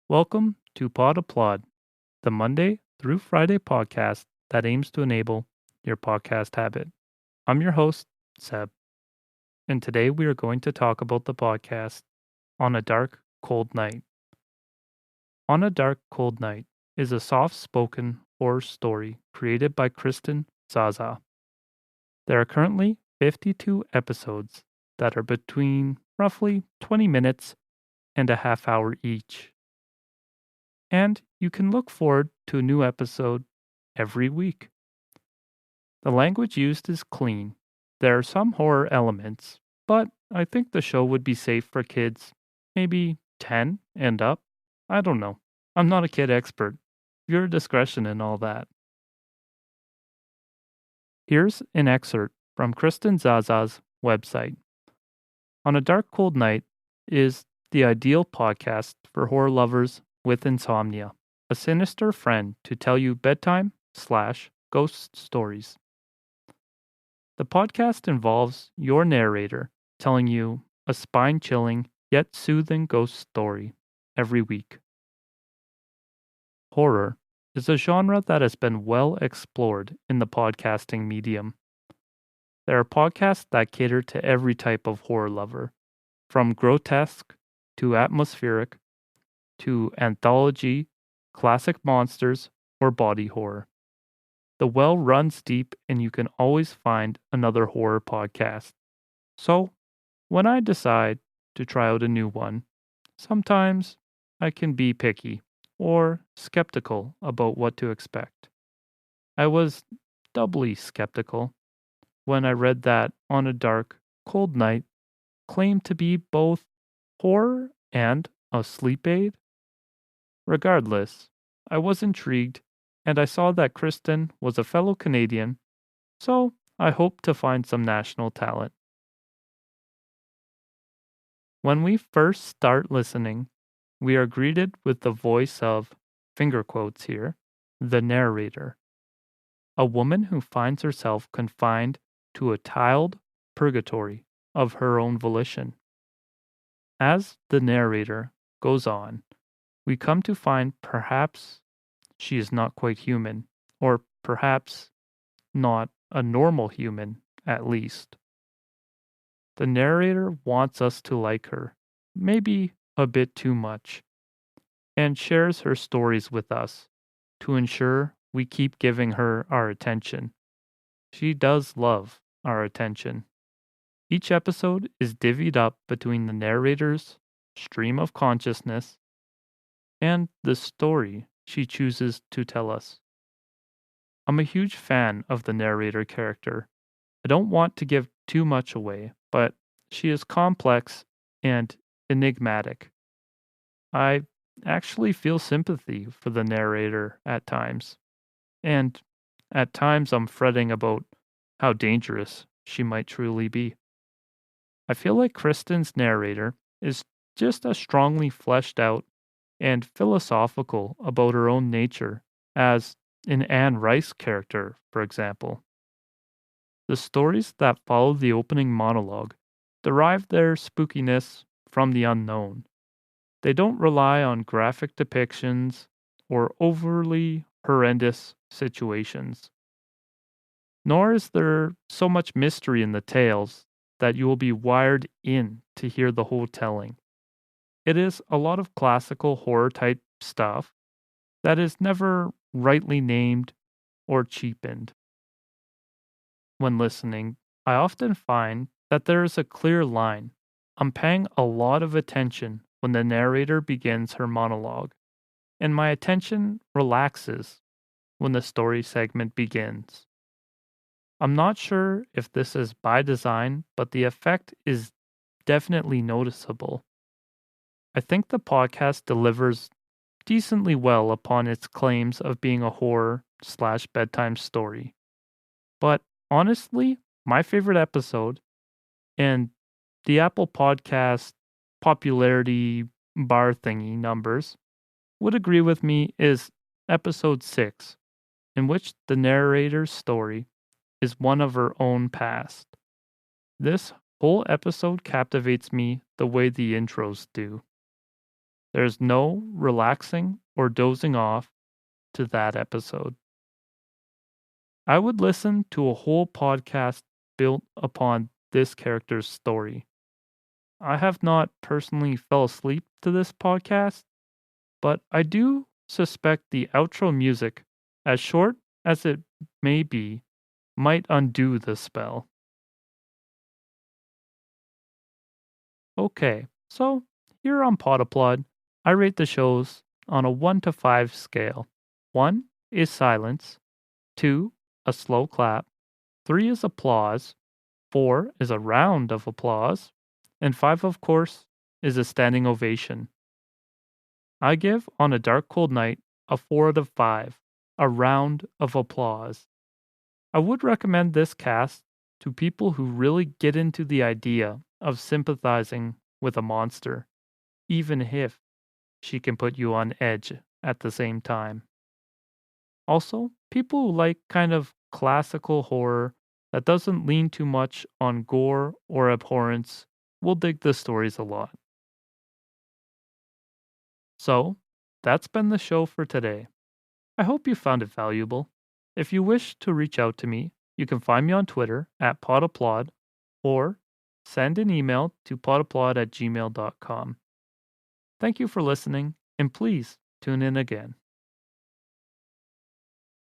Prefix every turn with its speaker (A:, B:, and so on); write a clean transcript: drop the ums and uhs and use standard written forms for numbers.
A: Welcome to PodApplaud, the Monday through Friday podcast that aims to enable your podcast habit. I'm your host, Seb, and today we are going to talk about the podcast On a Dark, Cold Night. On a Dark, Cold Night is a soft spoken horror story created by Kristen Zaza. There are currently 52 episodes that are between roughly 20 minutes and a half hour each. And you can look forward to a new episode every week. The language used is clean. There are some horror elements, but I think the show would be safe for kids, maybe 10 and up. I don't know. I'm not a kid expert. Your discretion and all that. Here's an excerpt from Kristen Zaza's website. On a Dark Cold Night is the ideal podcast for horror lovers with insomnia, a sinister friend to tell you bedtime/ghost stories. The podcast involves your narrator telling you a spine-chilling yet soothing ghost story every week. Horror is a genre that has been well explored in the podcasting medium. There are podcasts that cater to every type of horror lover, from grotesque to atmospheric to anthology, classic monsters, or body horror. The well runs deep and you can always find another horror podcast. So, when I decide to try out a new one, sometimes I can be picky or skeptical about what to expect. I was doubly skeptical when I read that On a Dark, Cold Night claimed to be both horror and a sleep aid. Regardless, I was intrigued and I saw that Kristen was a fellow Canadian, so I hoped to find some national talent. When we first start listening, we are greeted with the voice of, finger quotes here, the narrator, a woman who finds herself confined to a tiled purgatory of her own volition. As the narrator goes on, we come to find perhaps she is not quite human, or perhaps not a normal human, at least. The narrator wants us to like her, maybe a bit too much, and shares her stories with us to ensure we keep giving her our attention. She does love our attention. Each episode is divvied up between the narrator's stream of consciousness and the story she chooses to tell us. I'm a huge fan of the narrator character. I don't want to give too much away, but she is complex and enigmatic. I actually feel sympathy for the narrator at times, and at times I'm fretting about how dangerous she might truly be. I feel like Kristen's narrator is just as strongly fleshed out and philosophical about her own nature as in Anne Rice's character, for example. The stories that follow the opening monologue derive their spookiness from the unknown. They don't rely on graphic depictions or overly horrendous situations. Nor is there so much mystery in the tales that you will be wired in to hear the whole telling. It is a lot of classical horror type stuff that is never rightly named or cheapened. When listening, I often find that there is a clear line. I'm paying a lot of attention when the narrator begins her monologue, and my attention relaxes when the story segment begins. I'm not sure if this is by design, but the effect is definitely noticeable. I think the podcast delivers decently well upon its claims of being a horror/bedtime story. But honestly, my favorite episode, and the Apple Podcast popularity bar thingy numbers would agree with me, is episode 6, in which the narrator's story is one of her own past. This whole episode captivates me the way the intros do. There's no relaxing or dozing off to that episode. I would listen to a whole podcast built upon this character's story. I have not personally fell asleep to this podcast, but I do suspect the outro music, as short as it may be, might undo the spell. Okay, so here on PodApplaud, I rate the shows on a 1 to 5 scale. 1 is silence, 2 a slow clap, 3 is applause, 4 is a round of applause, and 5, of course, is a standing ovation. I give On a Dark Cold Night a 4 out of 5, a round of applause. I would recommend this cast to people who really get into the idea of sympathizing with a monster, even if she can put you on edge at the same time. Also, people who like kind of classical horror that doesn't lean too much on gore or abhorrence will dig the stories a lot. So, that's been the show for today. I hope you found it valuable. If you wish to reach out to me, you can find me on Twitter at PodApplaud or send an email to podapplaud@gmail.com. Thank you for listening, and please tune in again.